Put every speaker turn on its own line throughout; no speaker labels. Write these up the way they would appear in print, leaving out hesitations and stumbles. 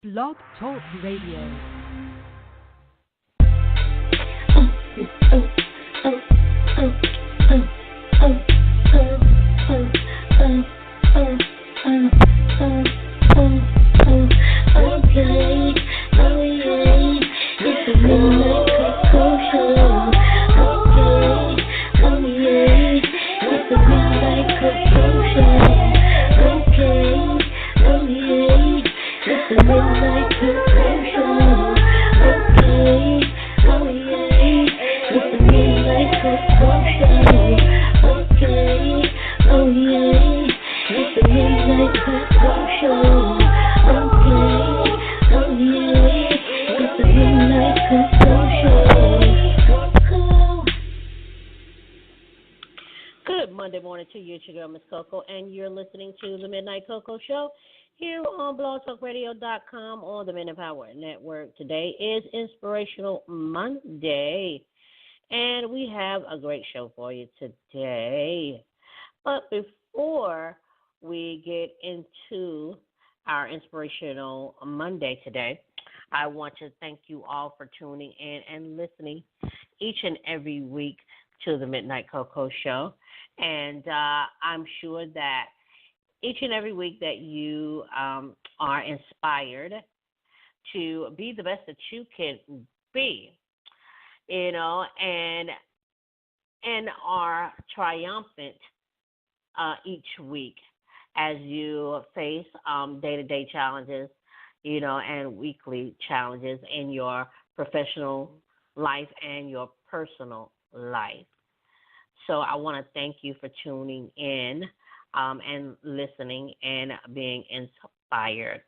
Blog Talk Radio.
Good Monday morning to you, it's your girl, Miss Koko, and you're listening to the Midnight Koko Show here on blogtalkradio.com on the Men Power Network. Today is Inspirational Monday, and we have a great show for you today. But before we get into our Inspirational Monday today, I want to thank you all for tuning in and listening each and every week to the Midnight Koko Show. And I'm sure that each and every week that you are inspired to be the best that you can be, and are triumphant each week as you face day-to-day challenges, and weekly challenges in your professional life and your personal life. So I want to thank you for tuning in and listening and being inspired.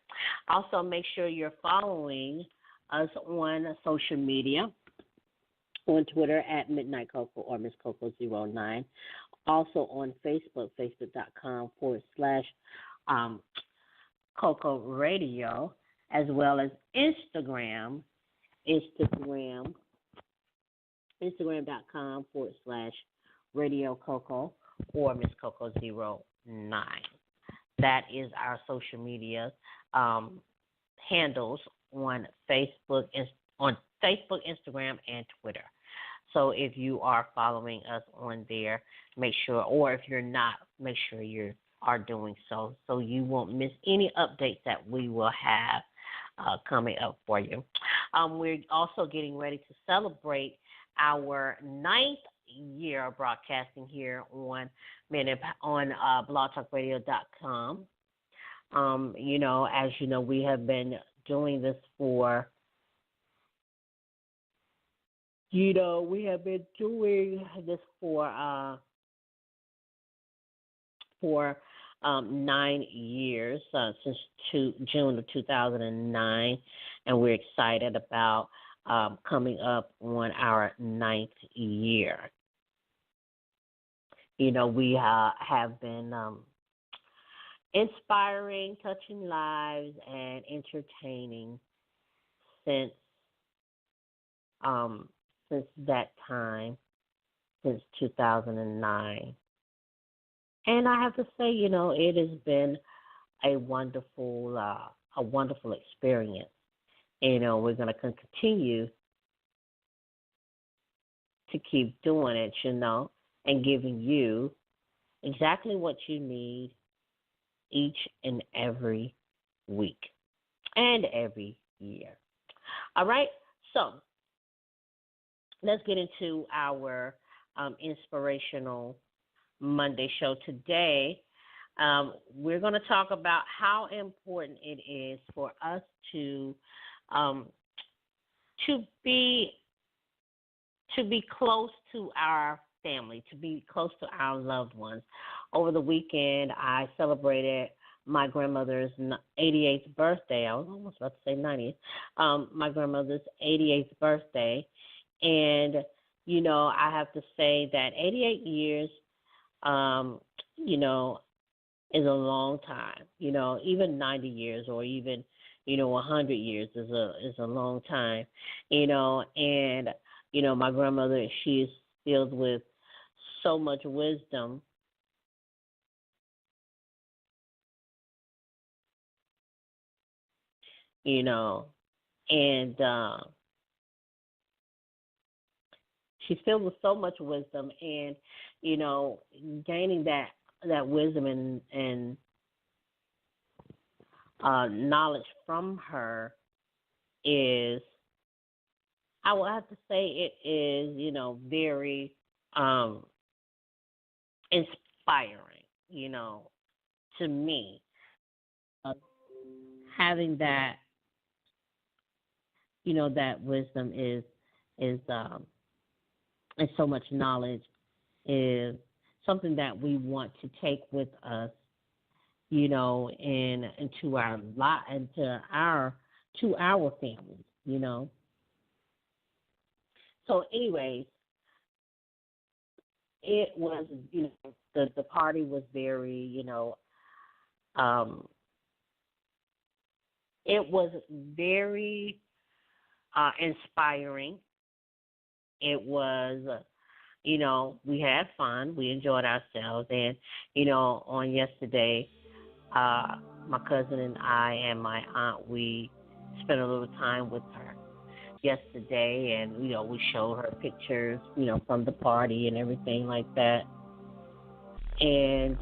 Also, make sure you're following us on social media, on Twitter at Midnight Koko or Miss Koko09. Also on Facebook, facebook.com/Koko Radio, as well as Instagram.com/Radio Koko or Miss Koko09. That is our social media handles on Facebook, Instagram, and Twitter. So if you are following us on there, make sure, or if you're not, make sure you are doing so you won't miss any updates that we will have coming up for you. We're also getting ready to celebrate our 9th year of broadcasting here on blogtalkradio.com. As you know, we have been doing this for 9 years, since June of 2009, and we're excited about coming up on our 9th year. We have been inspiring, touching lives, and entertaining since that time, since 2009. And I have to say, it has been a wonderful experience. We're going to continue to keep doing it, and giving you exactly what you need each and every week and every year. All right, so let's get into our Inspirational Monday show today. We're going to talk about how important it is for us to be close to our family, to be close to our loved ones. Over the weekend, I celebrated my grandmother's 88th birthday. I was almost about to say 90th. My grandmother's 88th birthday. And, I have to say that 88 years, is a long time. Even 90 years or even, 100 years is a long time. And, my grandmother, she is filled with so much wisdom you know, and she's filled with so much wisdom, and you know, gaining that wisdom and knowledge from her is, I will have to say, it is, you know, very inspiring, you know, to me. Uh, Having that, you know, that wisdom is and so much knowledge is something that we want to take with us, you know, into our lot, into our to our families, you know. So, anyways, it was, you know, the party was very, you know, um, it was very inspiring. It was, you know, we had fun, we enjoyed ourselves, and you know, on yesterday, my cousin and I and my aunt, we spent a little time with her yesterday, and you know, we showed her pictures, you know, from the party and everything like that, and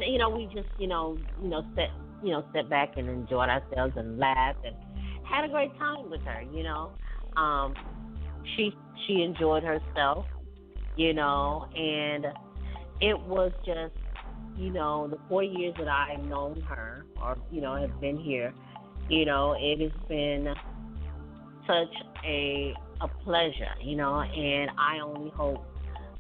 you know, we just, set back and enjoyed ourselves and laughed and had a great time with her, you know. Um, she enjoyed herself, you know, and it was just, you know, the 4 years that I've known her, or you know, have been here, you know, it has been such a pleasure, you know, and I only hope,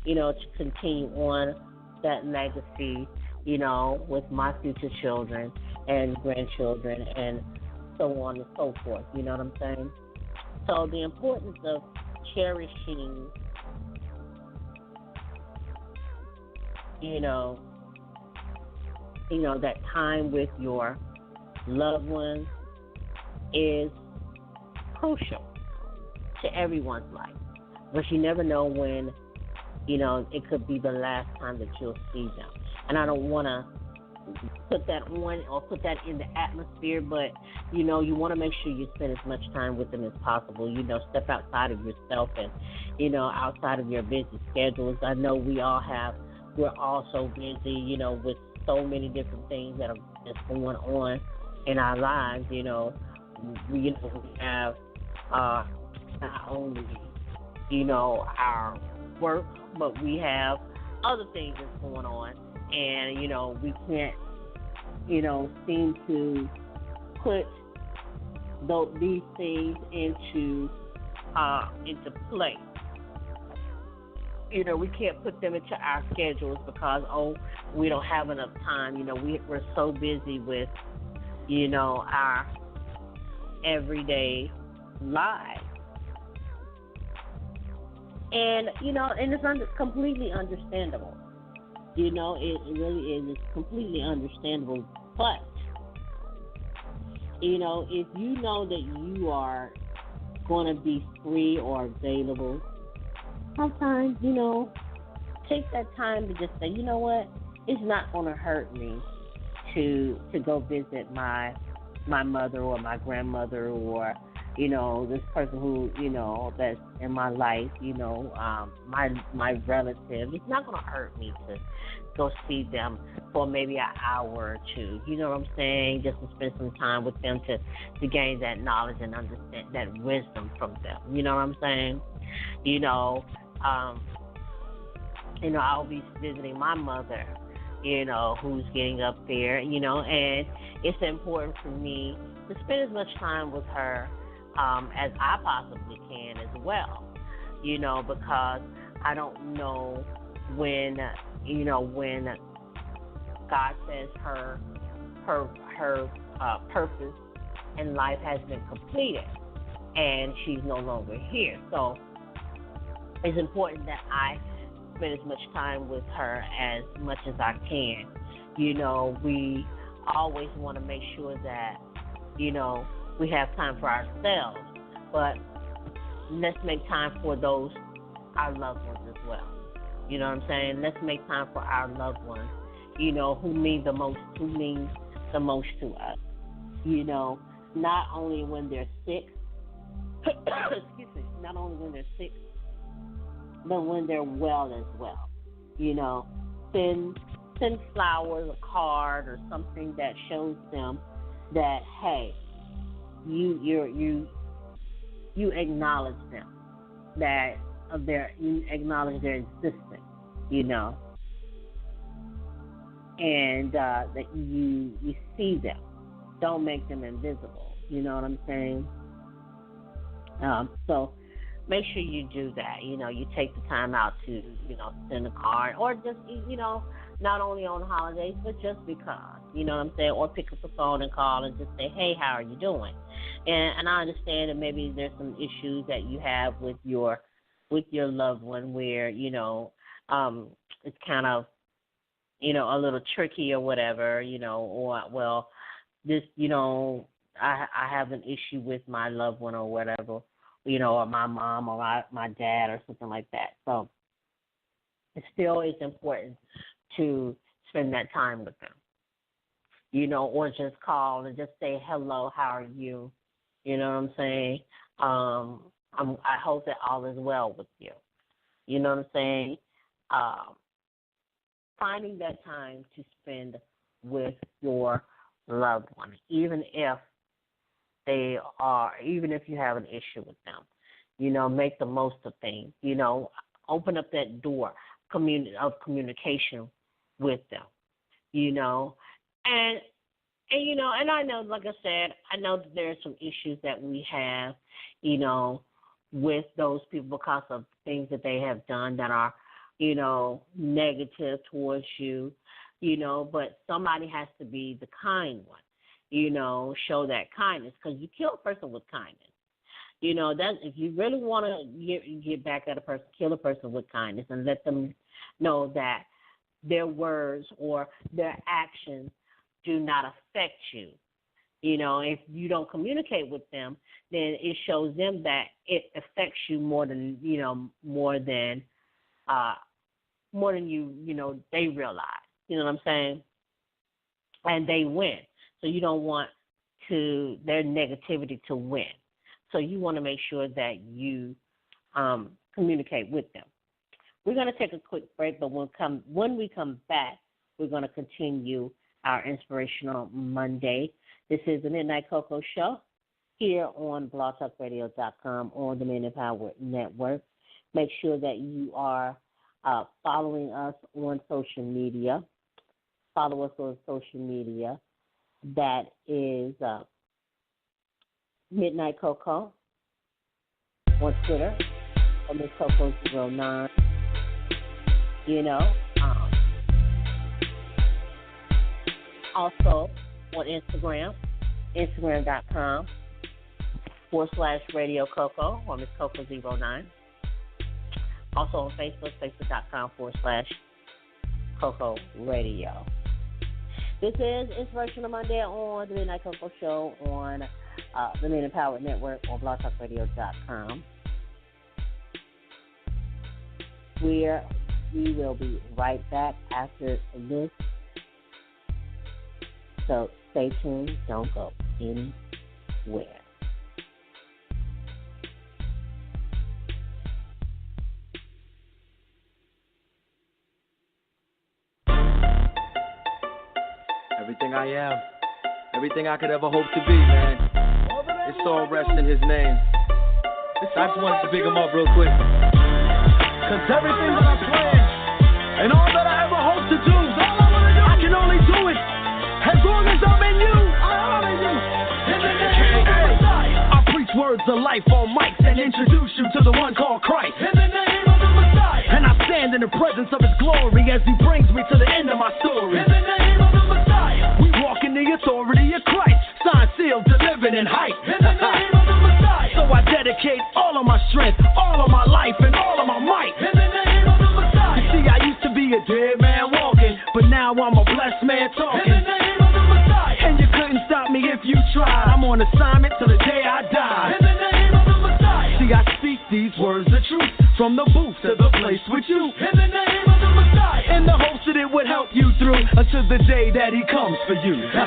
you know, to continue on that legacy, you know, with my future children and grandchildren and so on and so forth, you know what I'm saying? So the importance of cherishing, you know, that time with your loved ones is crucial to everyone's life. But you never know when, you know, it could be the last time that you'll see them. And I don't want to put that on or put that in the atmosphere, but, you know, you want to make sure you spend as much time with them as possible. You know, step outside of yourself and, you know, outside of your busy schedules. I know we're all so busy, you know, with so many different things that are just going on in our lives, you know. We have not only, you know, our work, but we have other things that's going on. And, you know, we can't, you know, seem to put these things into play. You know, we can't put them into our schedules because, we don't have enough time. You know, we're so busy with, you know, our everyday lives. And, you know, and it's completely understandable. You know, it really is. It's completely understandable. But, you know, if you know that you are going to be free or available, sometimes, you know, take that time to just say, you know what, it's not going to hurt me to go visit my mother or my grandmother or, you know, this person who, you know, that's in my life, you know, my relative. It's not going to hurt me to go see them for maybe an hour or two. You know what I'm saying? Just to spend some time with them to gain that knowledge and understand that wisdom from them. You know what I'm saying? You know, I'll be visiting my mother, you know, who's getting up there, you know, and it's important for me to spend as much time with her as I possibly can as well, you know, because I don't know when God says her purpose in life has been completed and she's no longer here. So it's important that I spend as much time with her as much as I can. You know, we always want to make sure that, you know, we have time for ourselves, but let's make time for our loved ones as well. You know what I'm saying? Let's make time for our loved ones, who means the most to us. Not only when they're sick, excuse me, not only when they're sick, but when they're well as well. Send flowers, a card, or something that shows them that, hey, you acknowledge them, that you acknowledge their existence, and that you see them. Don't make them invisible. You know what I'm saying? So make sure you do that. You take the time out to, send a card, or just, not only on holidays, but just because, you know what I'm saying? Or pick up the phone and call and just say, hey, how are you doing? And I understand that maybe there's some issues that you have with your loved one where, it's kind of, a little tricky or whatever, or, well, this, I have an issue with my loved one or whatever, or my mom or my dad or something like that. So it still is important to spend that time with them, or just call and just say, hello, how are you? You know what I'm saying? I hope that all is well with you. You know what I'm saying? Finding that time to spend with your loved one, even if you have an issue with them, make the most of things, open up that door of communication with them, and I know, like I said, I know that there are some issues that we have, with those people because of things that they have done that are, negative towards you, but somebody has to be the kind one, show that kindness, because you kill a person with kindness. That if you really want to get back at a person, kill a person with kindness and let them know that their words or their actions do not affect you. If you don't communicate with them, then it shows them that it affects you more than they realize. You know what I'm saying? And they win. So you don't want their negativity to win. So you want to make sure that you communicate with them. We're going to take a quick break, but when we come back, we're going to continue our Inspirational Monday. This is the Midnight Koko Show here on blogtalkradio.com on the Men Empowered Network. Make sure that you are following us on social media. Follow us on social media. That is Midnight Koko on Twitter, or Miss Coco09. Also on Instagram, Instagram.com/Radio Coco or Miss Coco09. Also on Facebook, Facebook.com/Coco Radio. This is Inspirational Monday on the Midnight Koko Show on the Men Empowered Network on blogtalkradio.com. We will be right back after this. So stay tuned. Don't go anywhere.
Everything I am, everything I could ever hope to be, man, it's all rest in His name. I just wanted to big Him up real quick. Cause everything that I plan and all that I ever hope to do, I can only do it as long as I'm in you. I'm in you. I preach words of life on mics and introduce you to the one called Christ. In the name of the Messiah. And I stand in the presence of His glory as He brings me to the end of my story. In the name of the Messiah. We walk in the authority of Christ, signed, sealed, delivered, and hyped. In the name of the Messiah. So I dedicate all of my strength, all of my life, and all of my might. In the name of the Messiah. You see, I used to be a dead man walking, but now I'm a blessed man talking. In the name of the Messiah. And you couldn't stop me if you tried. I'm on assignment till the day I die. In the name of the Messiah. See, I speak these words of truth from the booth to the place with you. In the name of the Messiah. In the hopes that it would help you through until the day that he comes for you. I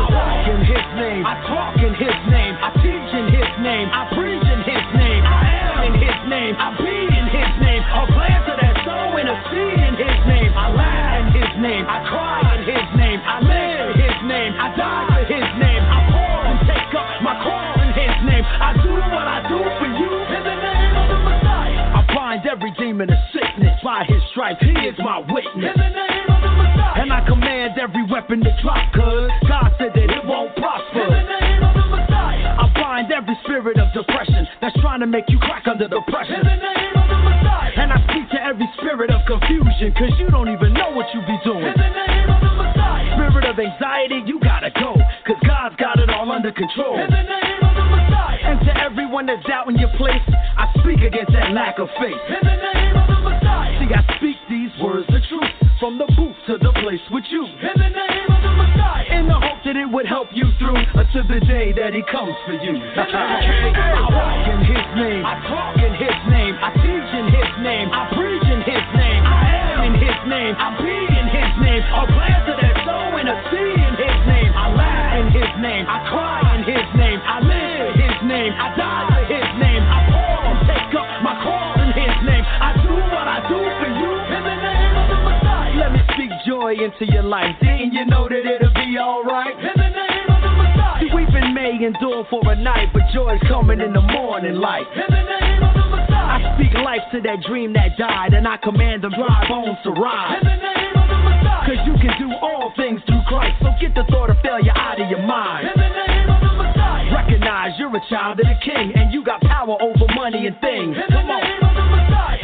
walk in his name, I talk in his name, I teach in his name, I preach in his name, I am in his name, I be in his name, a planter that sow in a seed in his name, I laugh in his name, I cry in his name, I live in his name, I die for his name, I fall and take up my cross in his name, I do what I do for you in the name of the Messiah. I bind every demon of sickness by his stripes, he is my witness in the name of the Messiah. And I command every weapon to drop, cause God said that it won't prosper in the name of the Messiah. I bind every spirit of depression that's trying to make you crack under the pressure in the name of the Messiah. And I speak to every spirit of confusion, cause you don't even know what you be doing in the name of the Messiah. Spirit of anxiety, you gotta go, cause God's got it all under control in the name of the Messiah. And to everyone that's doubting your place, I speak against that lack of faith in the name of the Messiah. See, I speak these words of truth from the booth to the place with you in the name of the Messiah, in the hope that it would help you through until the day that he comes for you. I walk in his name, I talk in his name, I teach in his name, I preach in his name, I am in his name, I be in his name, a planter that sow in a seed in his name, I laugh in his name, I cry in his name, I live in his name, I die for his name, I fall and take up my cross in his name, I do what I do for you in the name of the Messiah. Let me speak joy into your life, didn't you know that it'll be alright in the name of the Messiah. See, weeping may endure for a night, but joy's coming in the morning light in the name of the Messiah. I speak life to that dream that died, and I command them dry bones to rise in the name of the Messiah. Cause you can do all things through Christ, so get the thought of failure out of your mind in the name of the Messiah. Recognize you're a child of the King, and you got power over money and things. Come on.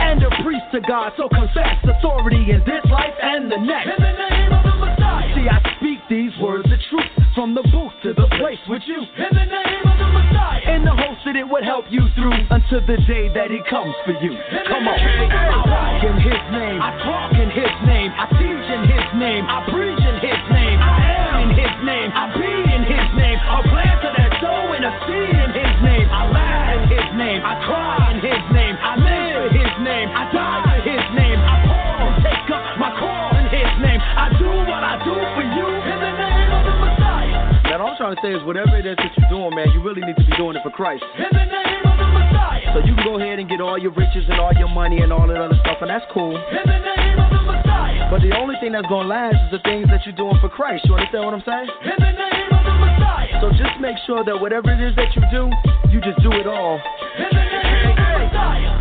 And a priest to God, so confess authority in this life and the next in the name of the Messiah. See, I speak these words of truth from the booth to the place with you in the name of the Messiah, in the hopes that it would help you through until the day that he comes for you. Come on. I walk in his name, I talk in his name, I teach in his name, I preach in his name, I am in his name, I be in his name, a planter that sow in a seed in his name, I laugh in his name, I cry in his name, I live in his name, I die for his name, I fall and take up my cross in his name, I do what I do for you in the name of the Messiah.
Man, all I'm trying to say is whatever it is that you're doing, man, you really need to be doing it for Christ.
In the name of the Messiah.
So you can go ahead and get all your riches and all your money and all that other stuff, and that's cool.
In the name of the Messiah.
But the only thing that's going to last is the things that you're doing for Christ. You understand what I'm saying?
In the name of the Messiah.
So just make sure that whatever it is that you do, you just do it all.
In the name of the Messiah.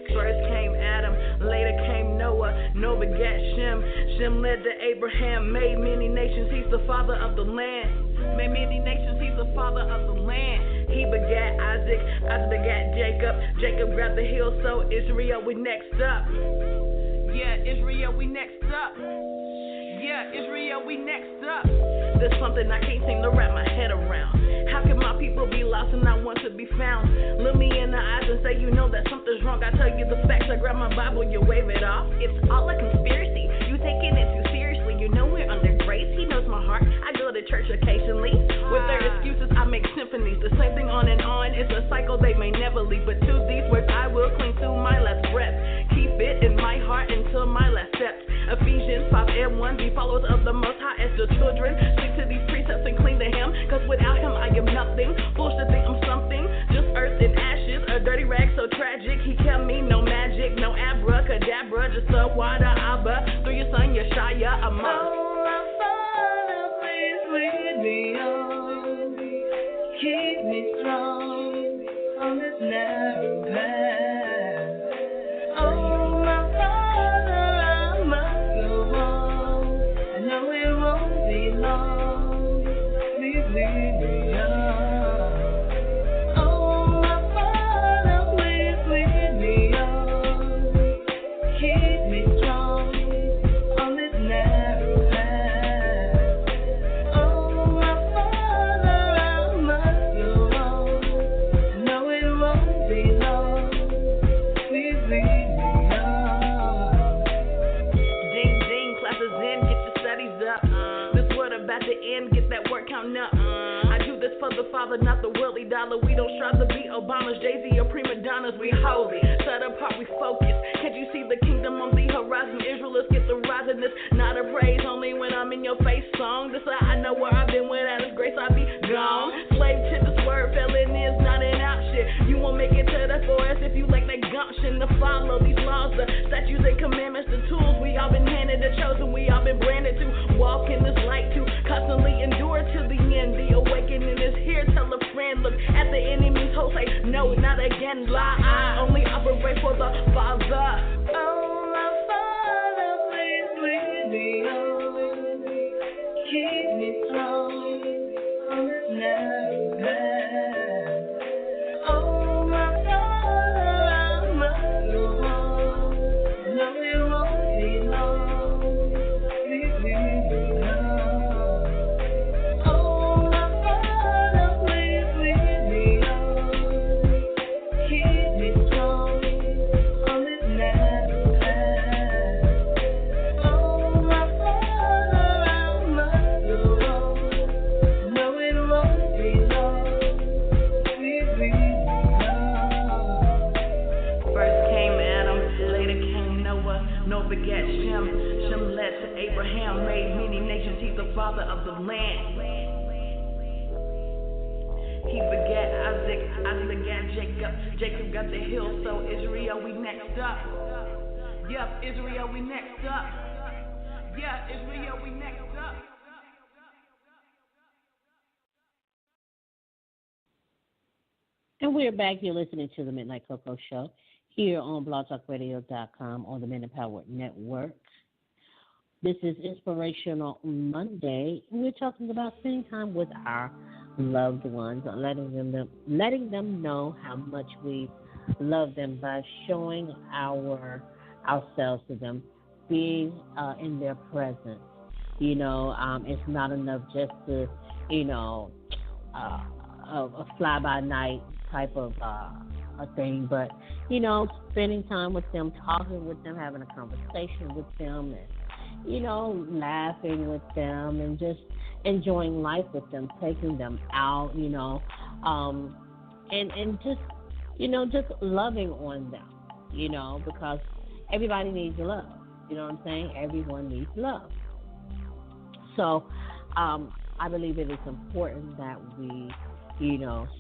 First came Adam, later came Noah, Noah begat Shem, Shem led to Abraham, made many nations, he's the father of the land. Made many nations, he's the father of the land. He begat Isaac, Isaac begat Jacob, Jacob grabbed the heel, so Israel, we next up. Yeah, Israel, we next up. Yeah, Israel, we next up. There's something I can't seem to wrap my head around. How can my people be lost and not want to be found? Look me in the eyes and say you know that something's wrong. I tell you the facts, I grab my Bible, you wave it off. It's all a conspiracy, you taking it too seriously. You know we're under grace, he knows my heart. I go to church occasionally. With their excuses, I make symphonies. The same thing on and on, it's a cycle they may never leave. But to these words I will cling to my last breath. Keep it in my heart until my last steps. Ephesians 5:1, be followers of the Most High as your children. Stick to these precepts and cling to him, cause without him I am nothing. Foolish to think I'm something, just earth and ashes, a dirty rag so tragic. He kept me, no magic, no abracadabra, just a water Abba, through your son Yeshaya, a mother. Oh, my Father, please lead me on, keep me strong on this narrow path. Oh, my Father, I must go on, I know it won't be long, please lead me on. Oh, my Father, please lead me on, keep me strong on this narrow path. Father, not the worldly dollar. We don't strive to be Obamas, Jay-Z, or prima donnas. We holy, set apart, we focus. Can't you see the kingdom on the horizon? Israelites get the rising. This not a praise, only when I'm in your face song. This I know where I've been, without His grace I be gone. Slave to this word, felon is not an option. You won't make it to the forest if you lack that gumption to follow these laws, the statutes and commandments, the tools we all been handed, the chosen we all been branded to walk in this light, to constantly endure to the end. The awakening is here. Tell a friend, look at the enemy's host, say no, not again. Lie, I only operate for the Father. Oh, my Father, please lead me on, keep me strong on this narrow path. Oh, my Father, I must go on. No, it won't be long. Please lead me on. Oh, my Father, please lead me on. Keep me strong on this narrow path. Oh, my Father, I must go on. No, it won't be long. Please lead me on. First came Adam, later came Noah. Noah begat Shem. Shem led to Abraham, made many nations. He's the father of the land. He begat Isaac. Isaac begat Jacob. Jacob got the hill, so Israel, we next up. Yep, Israel, we next up. Yeah, Israel, we next up.
And we're back. You're listening to the Midnight Koko Show here on blogtalkradio.com on the Men Empowered Network. This is Inspirational Monday. We're talking about spending time with our loved ones, letting them know how much we love them by showing ourselves to them, being in their presence. You know, it's not enough just to, a fly-by-night type of a thing, but, spending time with them, talking with them, having a conversation with them, and, laughing with them and just enjoying life with them, taking them out, and just loving on them, because everybody needs love. You know what I'm saying? Everyone needs love. So I believe it is important that we,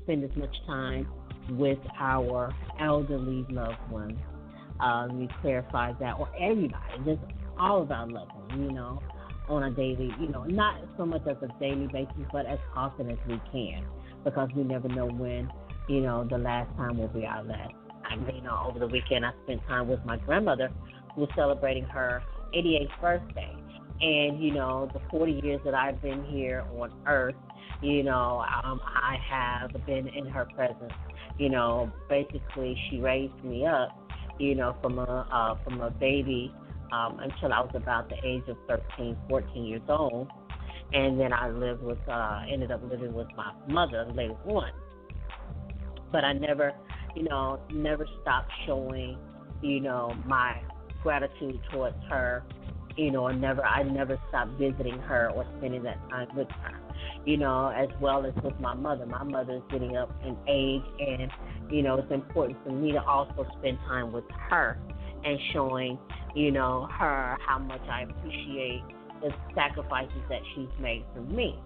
spend as much time with our elderly loved ones. We clarify that, or everybody, just all of our loved ones, on a daily, not so much as a daily basis, but as often as we can, because we never know when, the last time will be our last. Over the weekend I spent time with my grandmother, who was celebrating her 88th birthday. And, the 40 years that I've been here on earth, I have been in her presence. Basically she raised me up, from a baby until I was about the age of 13, 14 years old. And then I ended up living with my mother later on. But I never stopped showing, my gratitude towards her, I never stopped visiting her or spending that time with her, as well as with my mother. My mother is getting up in age, and, it's important for me to also spend time with her and showing, her how much I appreciate the sacrifices that she's made for me,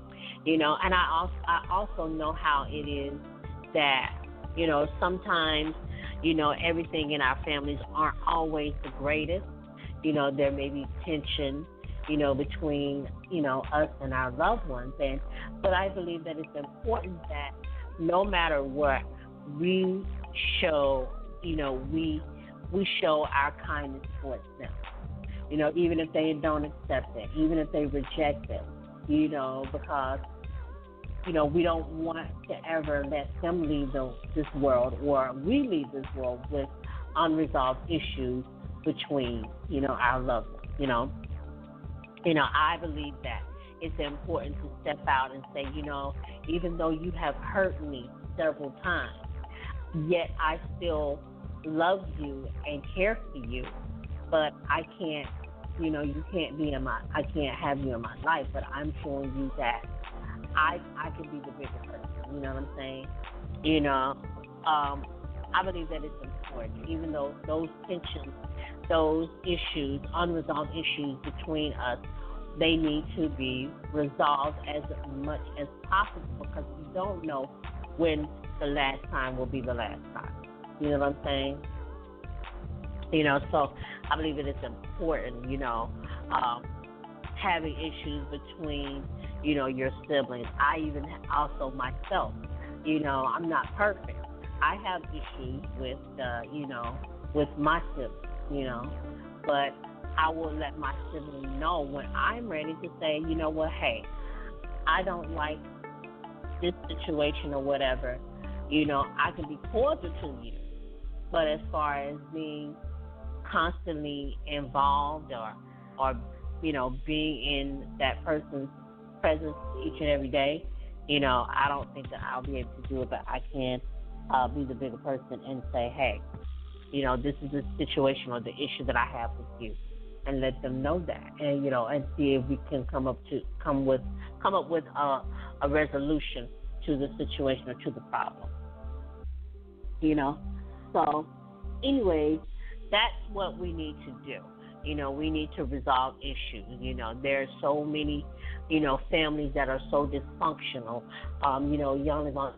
and I also know how it is that, sometimes, everything in our families aren't always the greatest. There may be tension, between, us and our loved ones. But I believe that it's important that no matter what, we show, we show our kindness towards them. Even if they don't accept it, even if they reject it, because, we don't want to ever let them leave this world, or we leave this world with unresolved issues between, our loved ones, I believe that it's important to step out and say, even though you have hurt me several times, yet I still love you and care for you, but I can't, you can't be I can't have you in my life, but I'm showing you that I can be the bigger person. You know what I'm saying? I believe that it's important, even though those tensions, those issues, unresolved issues between us, they need to be resolved as much as possible because we don't know when the last time will be the last time. You know what I'm saying? So I believe it is important, having issues between, your siblings. I even also myself, I'm not perfect. I have issues with, with my siblings, but I will let my sibling know when I'm ready to say, you know what, hey, I don't like this situation or whatever. I can be cordial to you, but as far as being constantly involved or being in that person's presence each and every day, I don't think that I'll be able to do it, but I can be the bigger person and say, hey, this is the situation or the issue that I have with you, and let them know that, and and see if we can come up with a resolution to the situation or to the problem. So anyway, that's what we need to do. We need to resolve issues. There's so many, families that are so dysfunctional. Young Levant,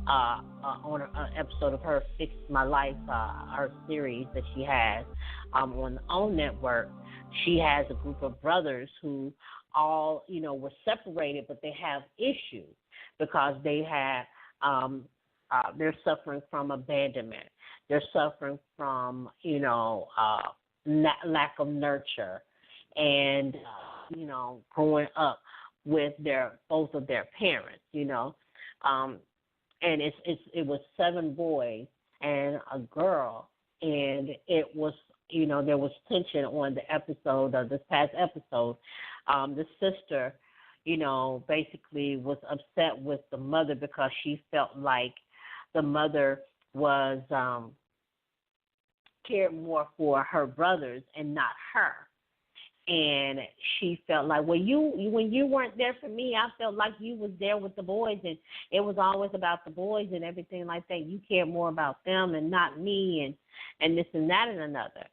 on an episode of her Fix My Life, her series that she has on the OWN network, she has a group of brothers who all, were separated, but they have issues because they had, they're suffering from abandonment. They're suffering from, lack of nurture and, growing up with both of their parents, and it was 7 boys and a girl, and it was, there was tension on the episode of this past episode. The sister, basically was upset with the mother because she felt like the mother was cared more for her brothers and not her. And she felt like, well, when you weren't there for me, I felt like you was there with the boys, and it was always about the boys and everything like that. You cared more about them and not me, and this and that and another.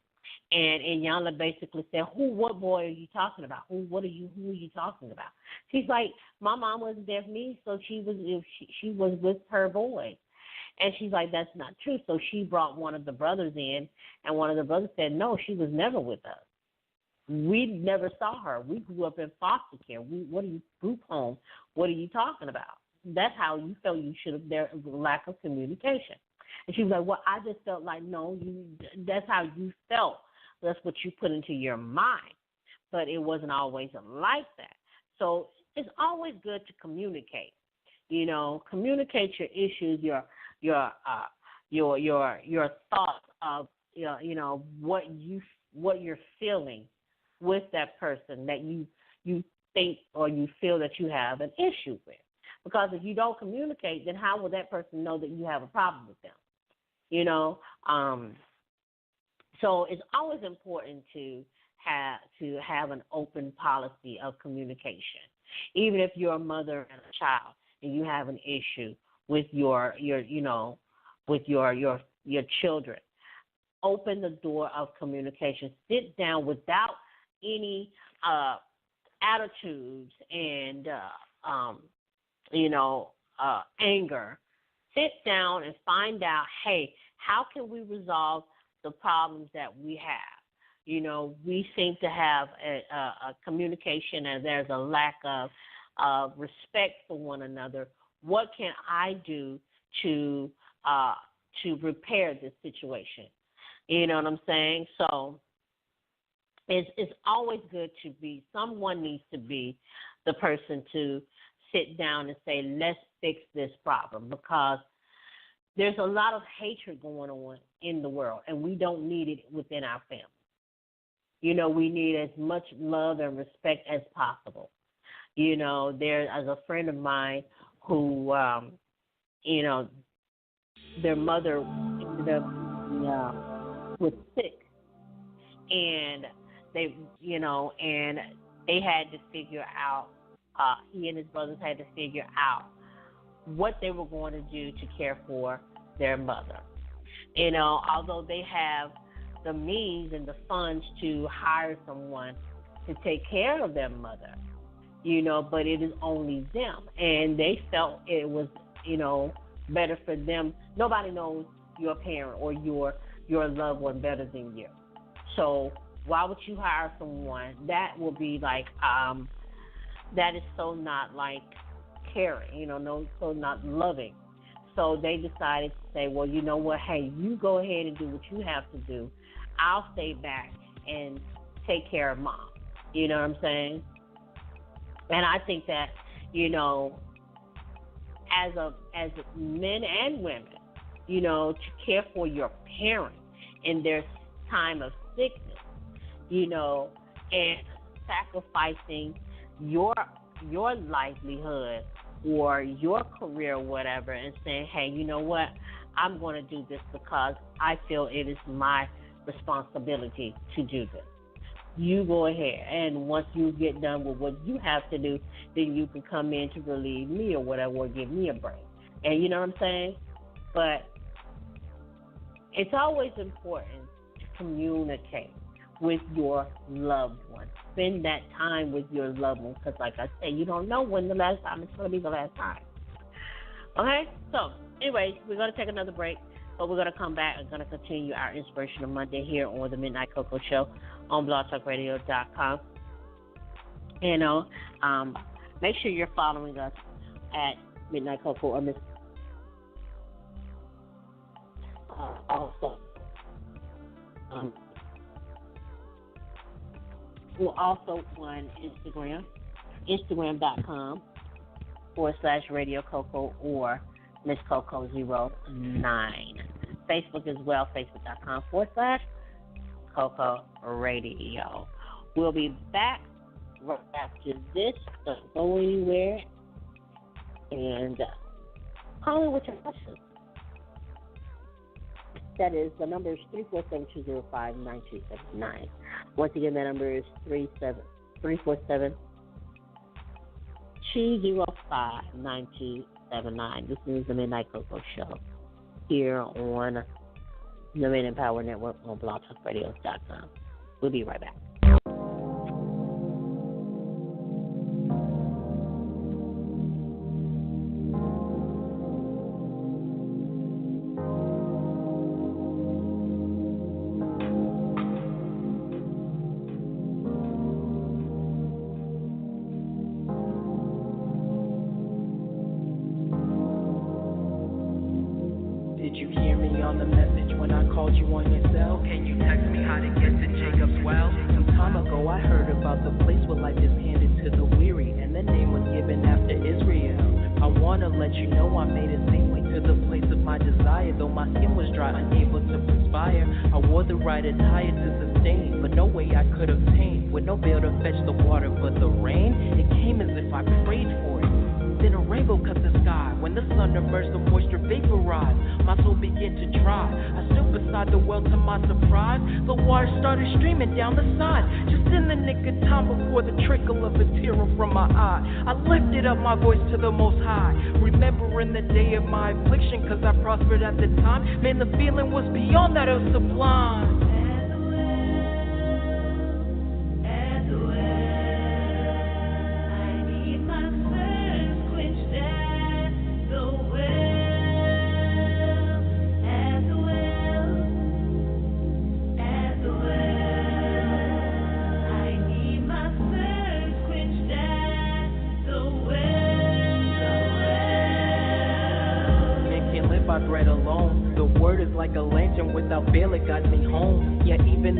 And Yana basically said, what boy are you talking about? Who are you talking about? She's like, my mom wasn't there for me, so she was with her boys. And she's like, that's not true. So she brought one of the brothers in, and one of the brothers said, no, she was never with us. We never saw her. We grew up in foster care. Group home? What are you talking about? That's how you felt you should have, there was a lack of communication. And she was like, well, I just felt like, no, that's how you felt. That's what you put into your mind. But it wasn't always like that. So it's always good to communicate. Communicate your issues, your thoughts of what you're feeling with that person that you think or you feel that you have an issue with. Because if you don't communicate, then how will that person know that you have a problem with them? So it's always important to have an open policy of communication. Even if you're a mother and a child and you have an issue with your children, open the door of communication. Sit down without any attitudes and anger. Sit down and find out, hey, how can we resolve the problems that we have? We seem to have a communication, and there's a lack of respect for one another. What can I do to repair this situation? You know what I'm saying? So it's always good to be, someone needs to be the person to sit down and say, let's fix this problem, because there's a lot of hatred going on in the world, and we don't need it within our family. We need as much love and respect as possible. There's a friend of mine who, their mother ended up was sick, and they had to figure out, he and his brothers had to figure out what they were going to do to care for their mother. You know, although they have the means and the funds to hire someone to take care of their mother, you know, but it is only them. And they felt it was, you know, better for them. Nobody knows your parent or your loved one better than you. So why would you hire someone? That will be like, that is so not like caring, you know, no, so not loving. So they decided to say, well, you know what, hey, you go ahead and do what you have to do. I'll stay back and take care of mom. You know what I'm saying? And I think that, you know, as men and women, you know, to care for your parents in their time of sickness, you know, and sacrificing your livelihood or your career or whatever, and saying, hey, you know what, I'm going to do this because I feel it is my responsibility to do this. You go ahead, and once you get done with what you have to do, then you can come in to relieve me or whatever, or give me a break. And you know what I'm saying? But it's always important to communicate with your loved one. Spend that time with your loved one, because like I said, you don't know when the last time it's going to be the last time. Okay? So, anyways, we're going to take another break, but we're going to come back and going to continue our Inspirational Monday here on the Midnight Koko Show on blogtalkradio.com. You know, make sure you're following us at Midnight Koko or Miss. Also, we're also on Instagram, Instagram.com/Radio Koko or Miss Coco09. Facebook as well, Facebook.com/Koko Radio. We'll be back right after this. Don't go anywhere. And call in with your questions. That is, the number is 347-205-9279. Once again, that number is 347-205-9279. This is the Midnight Koko Show here on the Men in Power Network on blogtalkradio.com. We'll be right back.
Down the side, just in the nick of time before the trickle of a tear from my eye. I lifted up my voice to the Most High, remembering the day of my affliction, cause I prospered at the time. Man, the feeling was beyond that of sublime.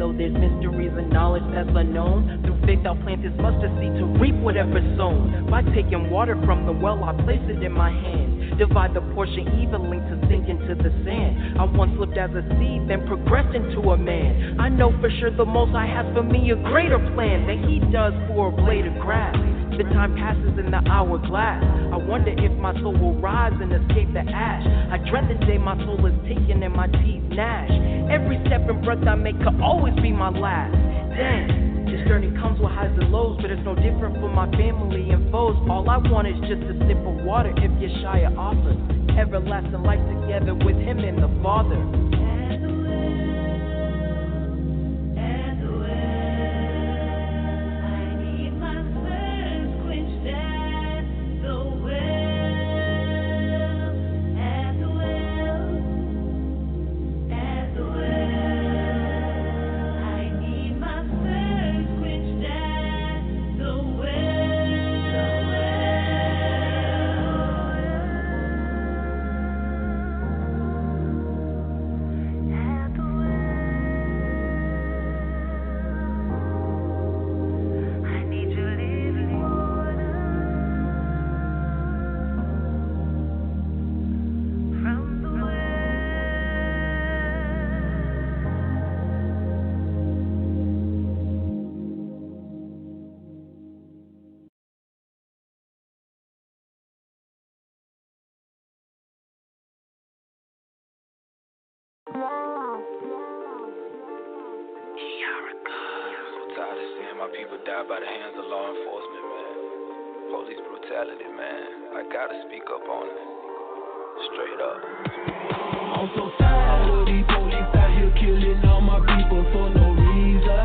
There's mysteries and knowledge that's unknown. Through faith I'll plant this mustard seed to reap whatever sown. By taking water from the well, I place it in my hand. Divide the portion evenly to sink into the sand. I once lived as a seed, then progressed into a man. I know for sure the Most High has for me a greater plan than He does for a blade of grass. The time passes in the hourglass. I wonder if my soul will rise and escape the ash. I dread the day my soul is taken and my teeth gnash. Every step and breath I make could always be my last. Damn, this journey comes with
highs and lows, but it's no different for my family and foes. All I want is just a sip of water if Yeshua offers everlasting life together with him and the Father.
My people die by the hands of law enforcement, man. Police brutality, man. I gotta speak up on it. Straight up.
I'm so tired of these police out here killing all my people for no reason.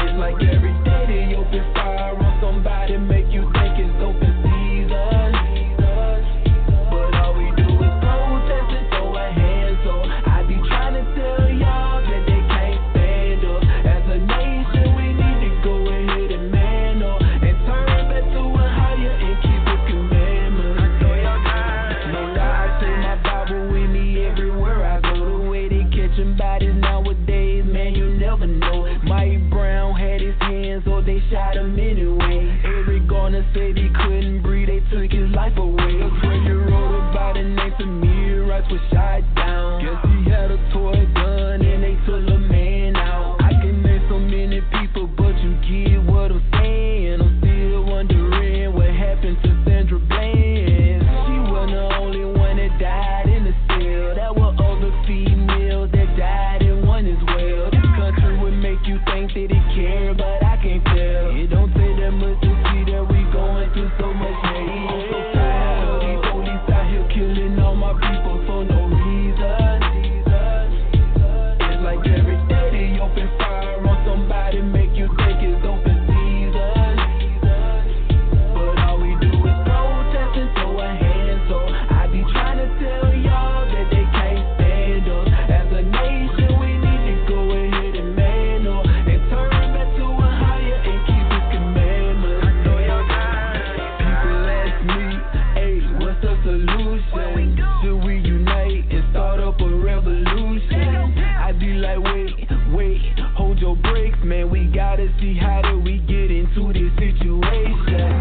It's like every day they open fire on somebody, make you think it's open season. But all we do is protest and throw our hands, so I be trying to tell y'all that they can't stand up. As a nation, we need to go ahead and man up and turn back to a higher and keep the commandments. No lie, I say my Bible with me everywhere I go. The way they catching bodies nowadays, man, you never know. Mike Brown had his hands, or they shot him anyway. Eric Garner said he couldn't breathe, they took his life away. A 20-year-old by the name Samir Rice was shot down. Guess he had a toy gun and they took a man out. I can name so many people, but you get what I'm saying. I'm still wondering what happened to Sandra Bland. She wasn't the only one that died in the cell. There were other females that died in one as well. This country would make you think that it care, but I can't tell. It don't take that much to see that we going through so much hate. I'm so tired of these police out here killing all my people for no reason. It's like every day they open fire on somebody, make you think it's open season. But all we do is protest and throw our hands, so I be trying to tell y'all that they can't stand us. As a nation, we need to go ahead and man up and turn back to a higher and keep his commandments. People ask me, hey, what's the solution? Should we unite and start up a revolution? I be like, wait, hold your brakes, man. We gotta see how do we get into this situation.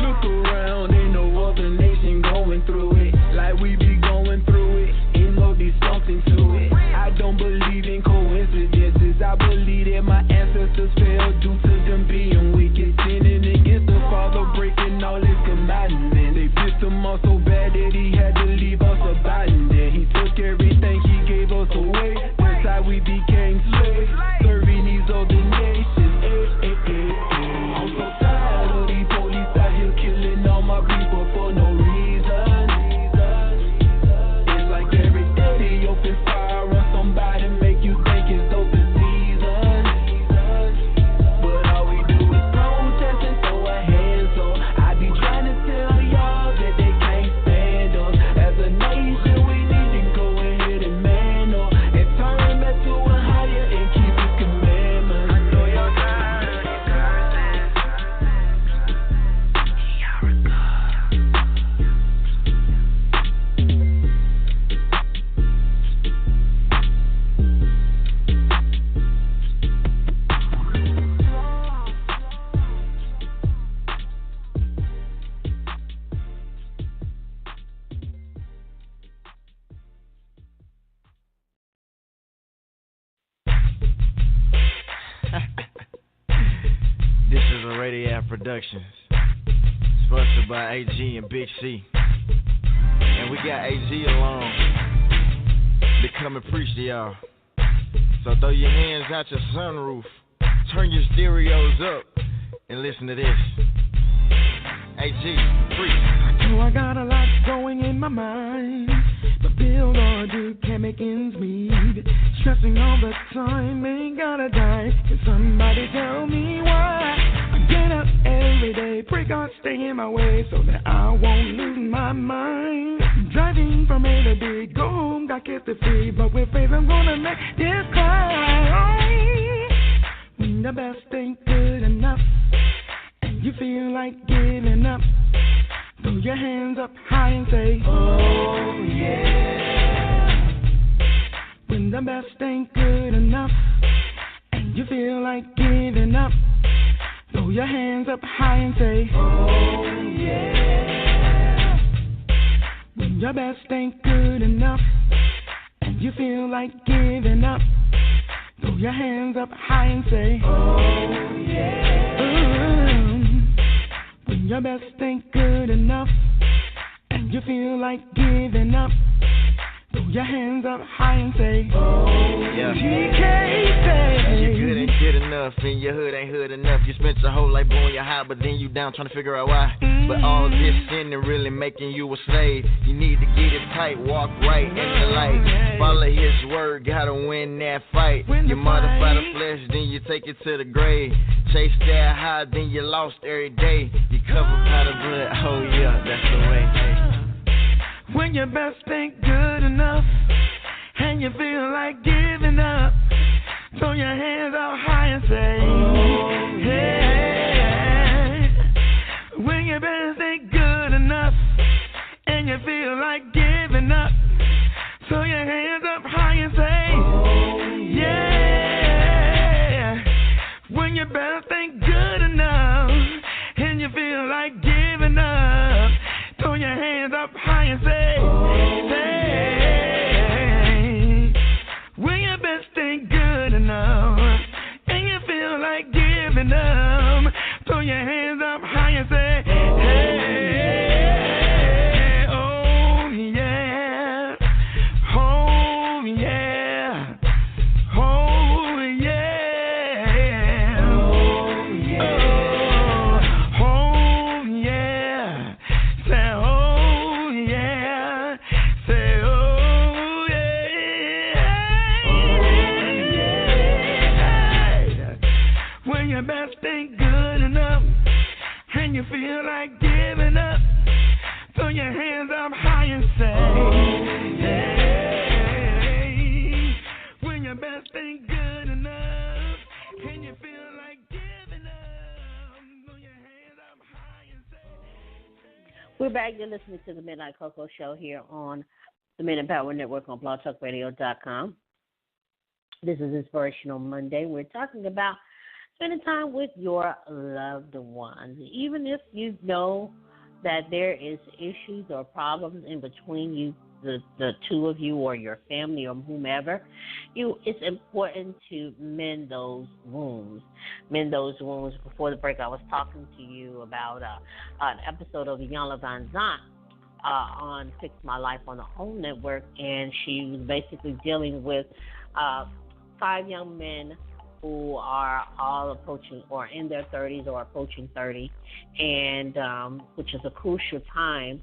Look around, ain't no other nation going through it like we be going through it. Ain't no there's something to it. I don't believe in coincidences. I believe that my ancestors fell due to them being wicked, sinning against the Father, breaking all his commandments. They pissed him off so bad that he had to leave us abandoned. He took everything, he gave us away. That's how we became slaves, serving these other nations. I'm so tired of these police out here killing all my people for no reason. It's like every day they open fire on somebody, make you think it's open season. But all we do is protest and throw our hands, so I be trying to tell y'all that they can't stand us. As a nation, we need to go ahead and man up and turn back to a higher and keep his commandments. I know y'all tired of these curses.
This is a Radio Productions, sponsored by AG and Big C. And we got AG along to come and preach to y'all. So throw your hands out your sunroof, turn your stereos up and listen to this. AG, free.
So I got a lot going in my mind. But bill or do can't make ends meet. Stressing all the time, ain't got a dime. Can somebody tell me why? I get up every day, pray God stay in my way so that I won't lose my mind. Driving from A to B, go home, got kids to free, but with faith I'm gonna make this cry. When the best ain't good enough, and you feel like giving up, throw your hands up high and say, oh yeah. When the best ain't good enough, and you feel like giving up, throw your hands up high and say, oh yeah. When your best ain't good enough, and you feel like giving up, throw your hands up high and say, oh yeah. When your best ain't good enough, and you feel like giving up, throw your hands up high and say, oh yeah.
You're good ain't good enough, and your hood ain't hood enough. You spent your whole life blowing your high, but then you down trying to figure out why. But all this sin and really making you a slave. You need to get it tight, walk right in the light. Follow his word, gotta win that fight. You modify the flesh, then you take it to the grave. Chase that high, then you lost every day. You covered by the blood, oh yeah, that's the way.
When your best ain't good enough, and you feel like giving up, throw your hands up high and say, oh, yeah. When your best ain't good enough, and you feel like giving up, throw your hands up high and say, oh, yeah. When your best ain't good enough, and you feel like giving up, throw your hands up high and say, oh, say, when your best ain't good enough, and you feel like giving up, throw your hands up high and say, hey, oh yeah, oh yeah, oh yeah, oh yeah, oh yeah, say oh yeah, say oh yeah, when your best ain't good enough, and you feel like giving up, throw your hands up high and say, hey, when your best ain't good enough, and you feel like giving up, throw your hands up high and say.
We're back. You're listening to the Midnight Koko Show here on the Midnight Power Network on blogtalkradio.com. This is Inspirational Monday. We're talking about spending time with your loved ones. Even if you know that there is issues or problems in between you, the two of you or your family or whomever, it's important to mend those wounds. Before the break, I was talking to you about an episode of Iyanla Vanzant on Fix My Life on the OWN Network, and she was basically dealing with 5 young men who are all approaching or in their 30s or approaching 30, and which is a crucial time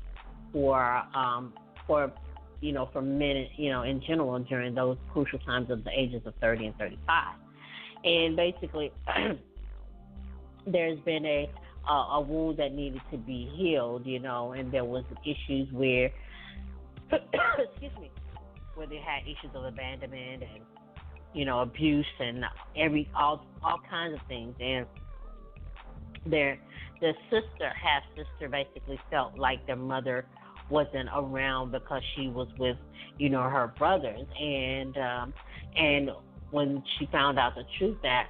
for men, in general during those crucial times of the ages of 30 and 35. And basically, there's been a wound that needed to be healed, and there was issues where, excuse me, where they had issues of abandonment and abuse and all kinds of things. And the half sister basically felt like their mother wasn't around because she was with her brothers, and when she found out the truth that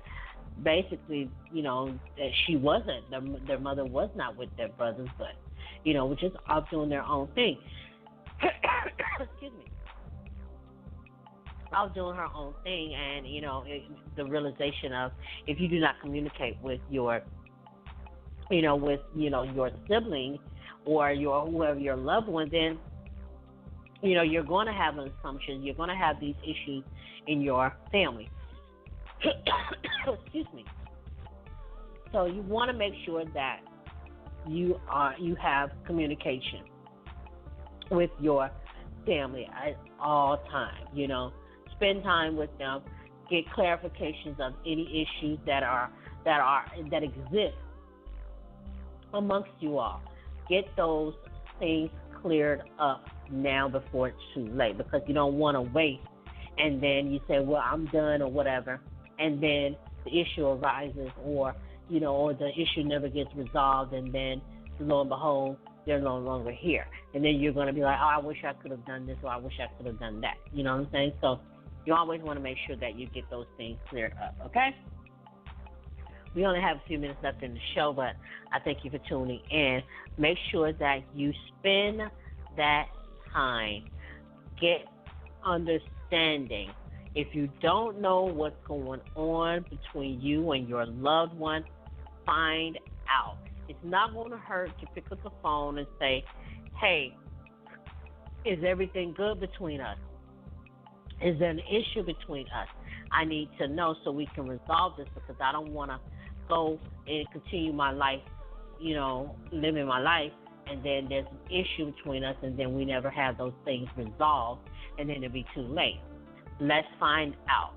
basically that she wasn't, their mother was not with their brothers, but were just out doing their own thing. Excuse me. Out doing her own thing, and the realization of if you do not communicate with your your sibling or whoever your loved one, then you're going to have an assumption, you're going to have these issues in your family. Excuse me. So you want to make sure that you have communication with your family at all times. You know, spend time with them, get clarifications of any issues that exist amongst you all. Get those things cleared up now before it's too late, because you don't want to wait and then you say, well, I'm done or whatever, and then the issue arises, or the issue never gets resolved, and then lo and behold, they're no longer here. And then you're going to be like, oh, I wish I could have done this, or I wish I could have done that. You know what I'm saying? So you always want to make sure that you get those things cleared up, okay? We only have a few minutes left in the show, but I thank you for tuning in. Make sure that you spend that time. Get understanding. If you don't know what's going on between you and your loved one, find out. It's not going to hurt to pick up the phone and say, hey, is everything good between us? Is there an issue between us? I need to know so we can resolve this, because I don't want to go and continue my life, living my life, and then there's an issue between us, and then we never have those things resolved, and then it'll be too late. Let's find out.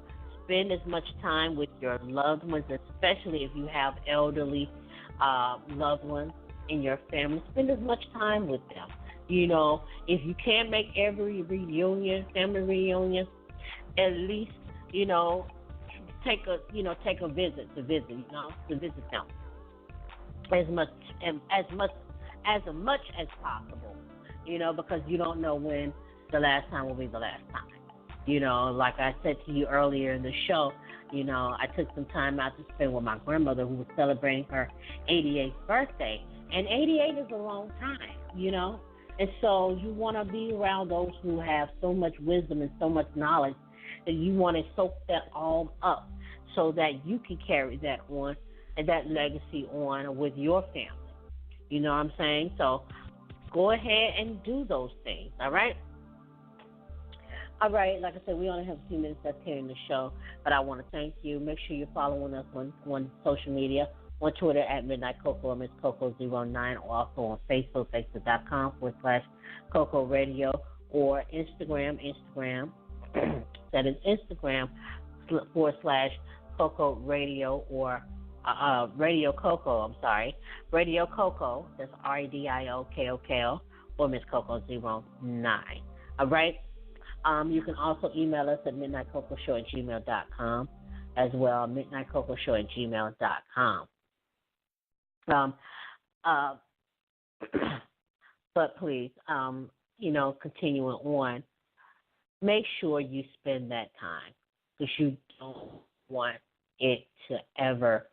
Spend as much time with your loved ones, especially if you have elderly loved ones in your family. Spend as much time with them. If you can't make every family reunion, at least, take a visit to visit them as much as possible, because you don't know when the last time will be the last time. Like I said to you earlier in the show, I took some time out to spend with my grandmother, who was celebrating her 88th birthday. And 88 is a long time, And so you want to be around those who have so much wisdom and so much knowledge that you want to soak that all up so that you can carry that on and that legacy on with your family. You know what I'm saying? So go ahead and do those things, all right? All right, like I said, we only have a few minutes left here in the show, but I want to thank you. Make sure you're following us on social media, on Twitter at Midnight Koko or Miss Koko09, or also on Facebook, facebook.com/Koko Radio, or Instagram, that is Instagram /Koko Radio, or Radio Koko, Radio Koko, that's RADIOKOKO, or Miss Koko09. All right? You can also email us at midnightkokoshow@gmail.com as well, midnightkokoshow@gmail.com. But please, continuing on, make sure you spend that time, because you don't want it to ever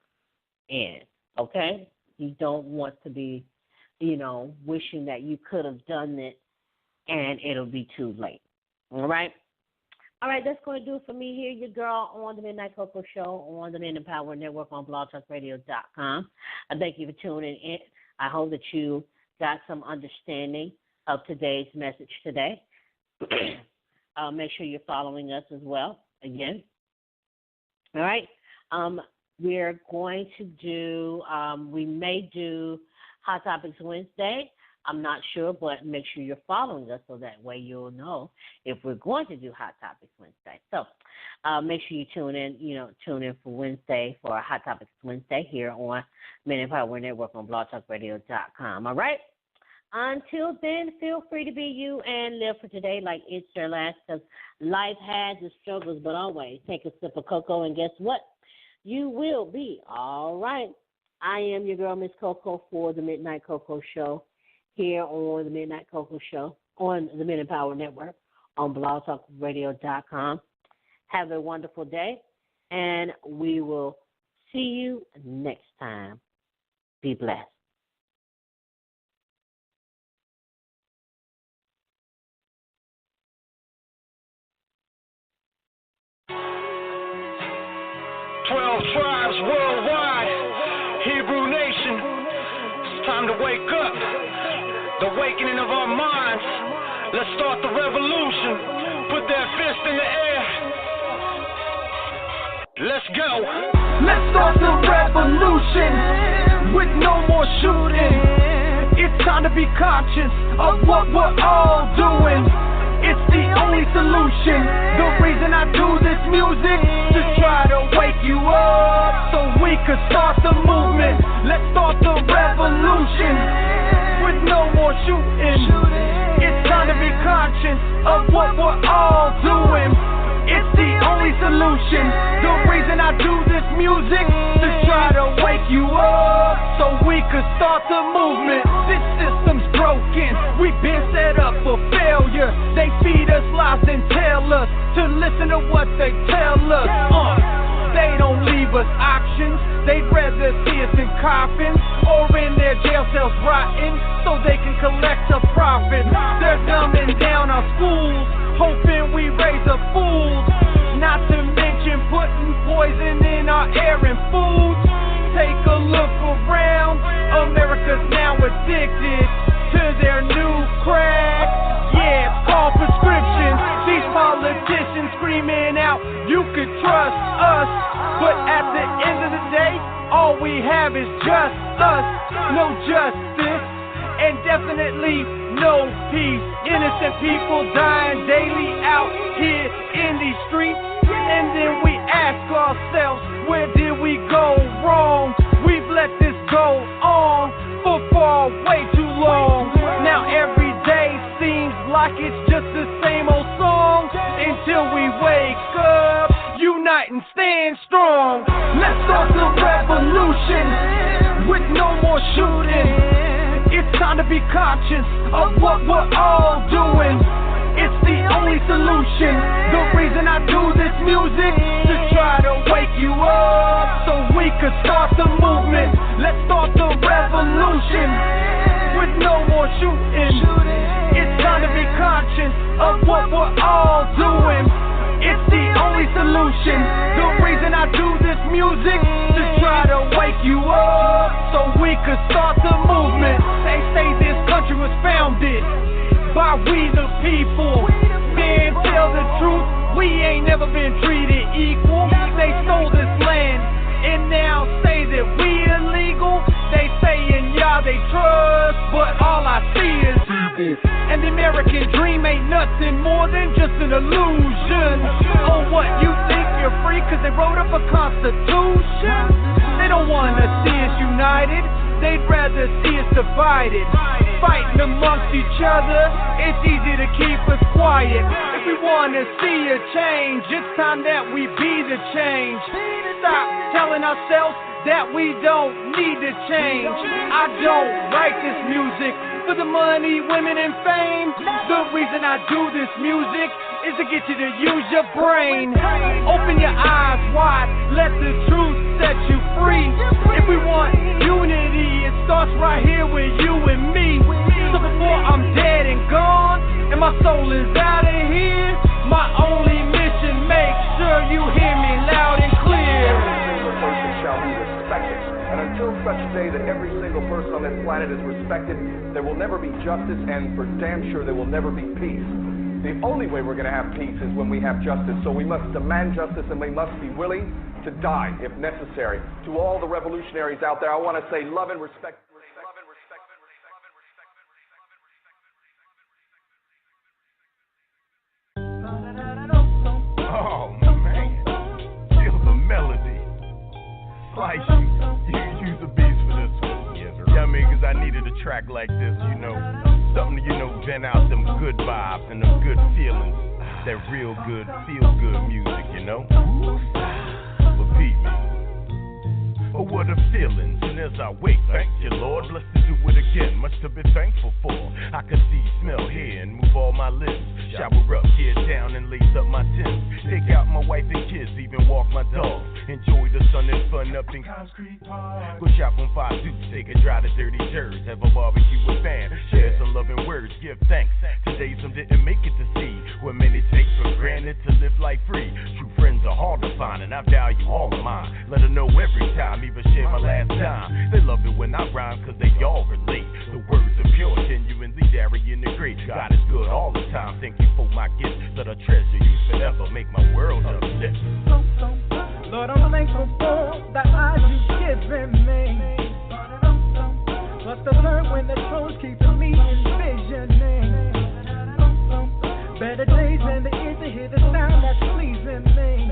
end, okay? You don't want to be, wishing that you could have done it and it'll be too late. All right? All right, that's going to do it for me here, your girl, on the Midnight Koko Show on the Men Empower Network on blogtalkradio.com. I thank you for tuning in. I hope that you got some understanding of today's message today. Make sure you're following us as well, again. All right? We're going to do, we may do Hot Topics Wednesday. I'm not sure, but make sure you're following us so that way you'll know if we're going to do Hot Topics Wednesday. So make sure you tune in for Wednesday for Hot Topics Wednesday here on Men Empower Network on blogtalkradio.com. All right? Until then, feel free to be you and live for today like it's your last, because life has its struggles, but always take a sip of cocoa, and guess what? You will be all right. I am your girl, Miss Koko, for the Midnight Koko Show, here on the Midnight Koko Show on the Men Empower Network on blogtalkradio.com. Have a wonderful day, and we will see you next time. Be blessed.
Tribes worldwide, Hebrew nation, it's time to wake up, the awakening of our minds. Let's start the revolution, put that fist in the air. Let's go.
Let's start the revolution with no more shooting. It's time to be conscious of what we're all doing. It's the only solution. The reason I do this music, to try to wake you up so we could start the movement. Let's start the revolution with no more shooting. It's time to be conscious of what we're all doing. It's the only solution. The reason I do this music, to try to wake you up so we could start the movement. This system's broken. We've been set up for failure. They feed us lies and tell us to listen to what they tell us. They don't leave us options. They'd rather see us in coffins or in their jail cells rotting so they can collect a profit. They're dumbing down our schools, hoping we raise up fools. Not to mention putting poison in our air and food. Take a look around. America's now addicted to their new crack. Yeah, it's called prescription. These politicians screaming out, you could trust us. But at the end of the day, all we have is just us. No justice, and definitely no peace. Innocent people dying daily out here in these streets. And then we ask ourselves, where did we go wrong? We've let this go on for far way too long. Now every day seems like it's just the same old song until we wake up, unite and stand strong. Let's start the revolution with no more shooting. It's time to be conscious of what we're all doing. It's the only solution. The reason I do this music, to try to wake you up so we could start the movement. Let's start the revolution with no more shooting. It's time to be conscious of what we're all doing. It's the only solution. The reason I do this music, to try to wake you up so we could start the movement. They say this country was founded by we the people. Man, tell the truth, we ain't never been treated equal. They stole this land and now say that we illegal. They saying y'all they trust, but all I see is people. And the American dream ain't nothing more than just an illusion. Oh, what, you think you're free cause they wrote up a constitution? They don't wanna see us united, they'd rather see us divided. Fighting amongst each other, it's easy to keep us quiet. If we wanna see a change, it's time that we be the change. Stop telling ourselves that we don't need to change. I don't write this music for the money, women, and fame. The reason I do this music is to get you to use your brain. Open your eyes wide, let the truth set you free. If we want unity, it starts right here with you and me. So before I'm dead and gone, and my soul is out of here, my only mission, make sure you hear me loud and clear.
Every person shall be respected. And until such day that every single person on this planet is respected, there will never be justice, and for damn sure there will never be peace. The only way we're going to have peace is when we have justice. So we must demand justice, and we must be willing to die if necessary. To all the revolutionaries out there, I want to say love and respect.
Oh man, feel the melody. Slice you the beats for this one. Yes, sir. Yeah, I mean, cause I needed a track like this, you know. Something to, vent out them good vibes and them good feelings. That real good, feel good music, But beat me. Oh, what a feeling. Soon as I wake, thank you, Lord. Blessed to do it again. Much to be thankful for. I can see, smell, hear, and move all my limbs. Shower up, get down, and lace up my Timbs. Take out my wife and kids, even walk my dog. Enjoy the sun and fun up in Concrete Park. Go shop on 5 Dukes, take a drive to Dirty Jerz. Have a barbecue with fam, share some loving words, give thanks. Today some didn't make it to see what many take for granted to live life free. True friends are hard to find, and I value all of mine. Let them know every time, even share my last time. They love it when I rhyme, cause they all relate. The words are pure, genuinely Darien the Great. God is good all the time, thank you for my gift. Let a treasure you forever make my world uplift.
Lord, I'm pleasing me. But the third when the toes keeping me envisioning better days and the ears to hear the sound that's pleasing me.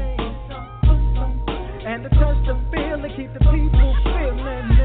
And the touch, the feel to keep the people feeling me.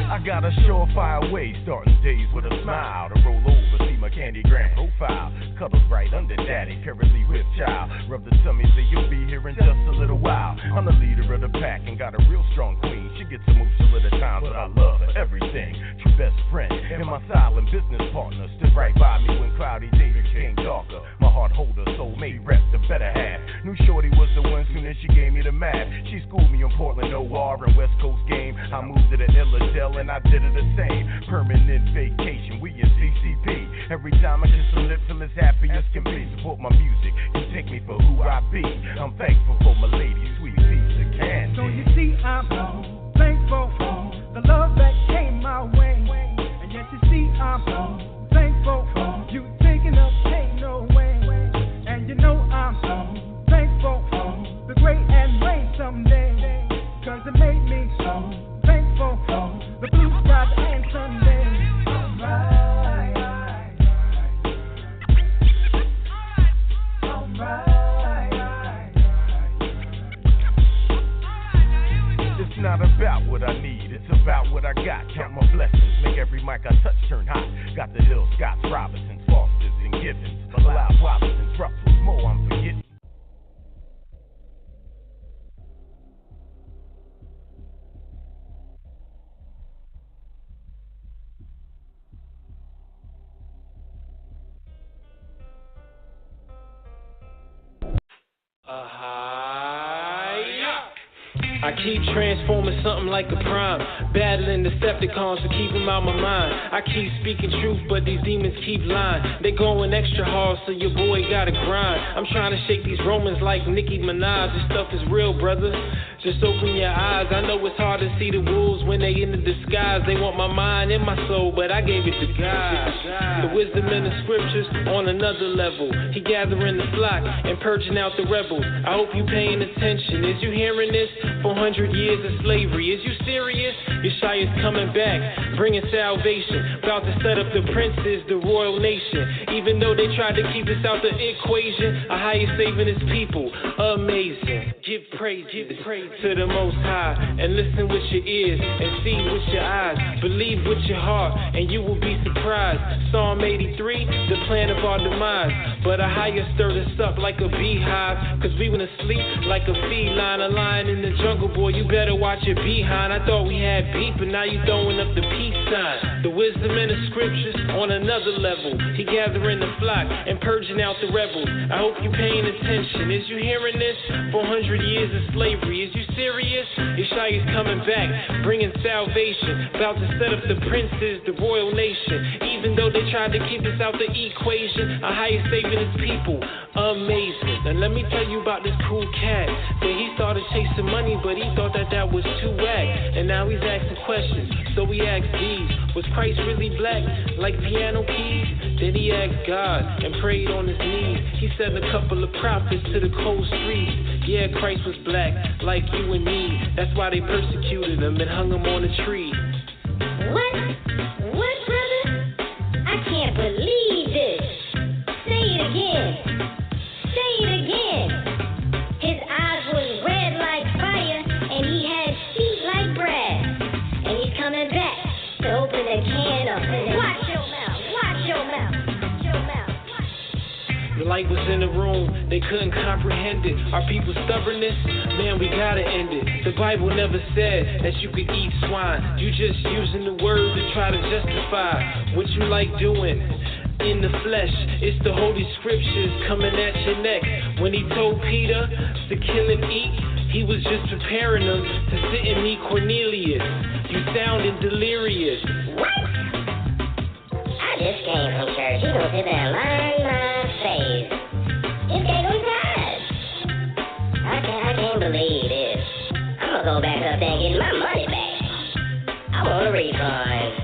I got a surefire way, starting days with a smile to roll over, see my candy grand profile, cuddles right under daddy, currently with child, rub the tummy, say you'll be here in just a little while. I'm the leader of the pack and got a real strong queen. She gets emotional at the times, but I love her everything. True best friend and my silent business partner stood right by me when cloudy days became darker. My heart holder, soulmate rep, the better half. Knew Shorty was the one soon as she gave me the math. She schooled me in Portland, OR, and West Coast game. I moved to the Illadelph and I did it the same. Permanent vacation, we in CCP. Every time I kiss some lips, I'm as happy as can be. Support my music, you take me for who I be. I'm thankful for my lady, sweet piece of candy.
So you see, I'm thankful for the love that came my way. And yes, you see, I'm thankful for you taking up pain away. And you know I'm thankful for the great and rain someday. Cause it made me so thankful for the blue skies and Sunday.
It's not about what I need, it's about what I got. Count my blessings, make every mic I touch turn hot. Got the Hill Scotts, Robinsons, Fosters, and Givens. Malachi, Robinsons, Russell's, more I'm forgetting.
I keep transforming something like a prime, battling Decepticons to keep them out my mind. I keep speaking truth, but these demons keep lying. They going extra hard, so your boy gotta grind. I'm trying to shake these Romans like Nicki Minaj. This stuff is real, brother. Just open your eyes. I know it's hard to see the wolves when they in the disguise. They want my mind and my soul, but I gave it to God. The wisdom in the scriptures on another level. He gathering the flock and purging out the rebels. I hope you paying attention. Is you hearing this? 400 years of slavery. Is you serious? Yeshua's coming back, bringing salvation. About to set up the princes, the royal nation. Even though they tried to keep us out the equation, Ahai is saving his people. Amazing. Give praise to the Most High, and listen with your ears and see with your eyes. Believe with your heart, and you will be surprised. Psalm 83, the plan of our demise. But Ahai stirred us up like a beehive, cause we went to sleep like a feline, a lion in the jungle. Boy, you better watch your behind. I thought we had beef, but now you throwing up the peace sign. The wisdom in the scriptures on another level. He gathering the flock and purging out the rebels. I hope you paying attention. Is you hearing this? 400 years of slavery. Is you serious? Yeshua's coming back, bringing salvation. About to set up the princes, the royal nation. Even though they tried to keep us out the equation, Ahai is saving his people. Amazing. And let me tell you about this cool cat. That he started chasing money, but he thought that was too whack. And now he's asking questions. So we asked these: was Christ really black, like piano keys? Then he asked God and prayed on his knees. He sent a couple of prophets to the cold streets. Yeah, Christ was black, like you and me. That's why they persecuted him and hung him on a tree.
What? What, brother? I can't believe this. Say it again. Say it again. His eyes was red like fire, and he had feet like brass. And he's coming back to open the can up. Watch your mouth. Watch your mouth. Watch your mouth.
The light was in the room, they couldn't comprehend it. Our people's stubbornness, man, we gotta end it. The Bible never said that you could eat swine. You just using the word to try to justify what you like doing in the flesh. It's the holy scriptures coming at your neck. When he told Peter to kill and eat, he was just preparing them to sit and meet Cornelius. You sounding delirious.
What? I just came from church. You gonna sit there and line my face. It gave me time. I can't believe this. I'm gonna go back up there and get my money back. I want a refund.